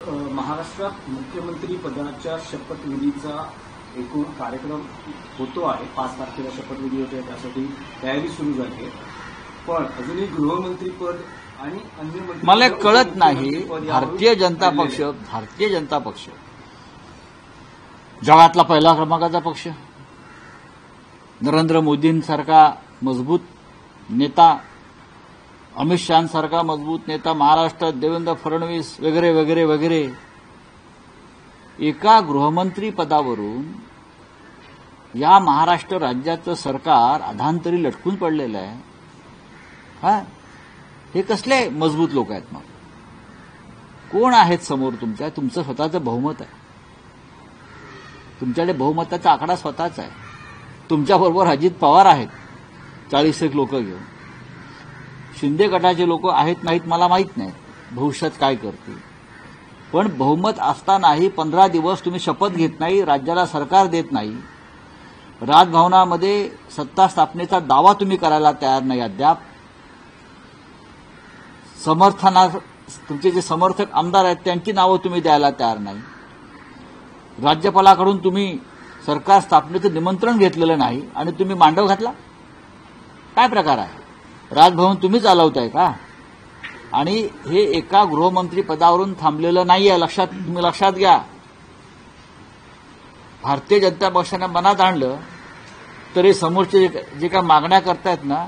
महाराष्ट्रात मुख्यमंत्री पदाच्या शपथविधीचा एकूण कार्यक्रम होतो आहे। 5 तारखेला शपथविधी होते, त्यासाठी तयारी सुरू झाली आहे। पण अजूनही गृहमंत्री पद आणि अन्य मंत्री मला कळत नाही, भारतीय जनता पक्ष जगातला पहिला क्रमांकाचा पक्ष, नरेंद्र मोदींसारखा मजबूत नेता, अमित शहांसारखा मजबूत नेता, महाराष्ट्रात देवेंद्र फडणवीस वगैरे वगैरे वगैरे, एका गृहमंत्री पदावरून या महाराष्ट्र राज्याचं सरकार अधांतरी लटकून पडलेलं आहे। हे कसले मजबूत लोक आहेत? मग कोण आहेत समोर तुमच्या? तुमचं स्वतःचं बहुमत आहे, तुमच्याकडे बहुमताचा आकडा स्वतःच आहे। तुमच्याबरोबर अजित पवार आहेत 40 लोक घेऊन, शिंदे गटाचे लोक आहेत नाहीत मला माहीत नाही, भविष्यात काय करतील। पण बहुमत असतानाही 15 दिवस तुम्ही शपथ घेत नाही, राज्याला सरकार देत नाही, राजभवनामध्ये सत्ता स्थापनेचा दावा तुम्ही करायला तयार नाही अद्याप, तुमचे जे समर्थक आमदार आहेत त्यांची नावं तुम्ही द्यायला तयार नाही, राज्यपालाकडून तुम्ही सरकार स्थापनेचं निमंत्रण घेतलेलं नाही आणि तुम्ही मांडव घातला। काय प्रकार आहे? राजभवन तुम्ही चालवताय का? आणि हे एका गृहमंत्री पदावरून थांबलेलं नाहीये, तुम्ही लक्षात घ्या। भारतीय जनता पक्षाने मनात आणलं तरी समोरचे जे काय मागण्या करतायत ना,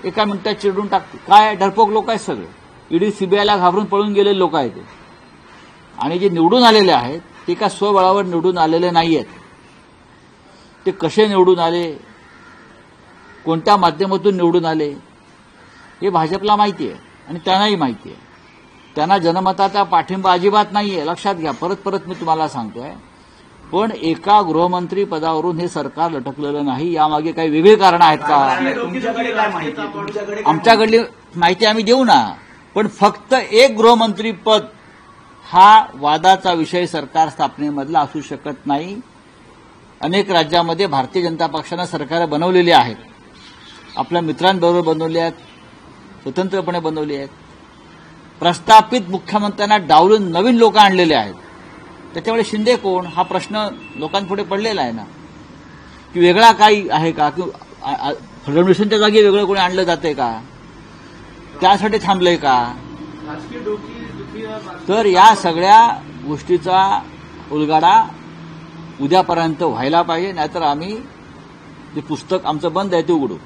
एका मिनिटात चिरडून टाकते। काय डरपोक लोक आहेत सगळे, ईडी सीबीआयला घाबरून पळून गेलेले लोक आहेत। आणि जे निवडून आलेले आहेत ते का स्वबळावर निवडून आलेले नाहीयेत। ते कसे निवडून आले, कोणत्या माध्यमातून निवडून आले हे भाजपला माहिती आहे आणि त्यांनाही माहिती आहे। त्यांना जनमताचा पाठिंबा अजिबात नाहीये, लक्षात घ्या। परत मी तुम्हाला सांगतोय। पण एका गृहमंत्री पदावरून हे सरकार लटकलेलं नाही, यामागे काही वेगळी कारण आहेत का? आमच्याकडली माहिती आम्ही देऊ ना, पण फक्त एक गृहमंत्री पद हा वादाचा विषय सरकार स्थापनेमधला असू शकत नाही। अनेक राज्यामध्ये भारतीय जनता पक्षानं सरकार बनवलेली आहेत, आपल्या मित्रांबरोबर बनवली आहेत, स्वतंत्रपणे बनवली आहेत, प्रस्थापित मुख्यमंत्र्यांना डावलून नवीन लोक आणलेले आहेत। त्याच्यामुळे शिंदे कोण हा प्रश्न लोकांपुढे पडलेला आहे ना, की वेगळा काही आहे का, की फडणवीसांच्या जागी वेगळं कोणी आणलं जातंय का, त्यासाठी थांबलंय का? तर या सगळ्या गोष्टीचा उलगडा उद्यापर्यंत व्हायला पाहिजे, नाहीतर आम्ही जे पुस्तक आमचं बंद आहे ते उघडू।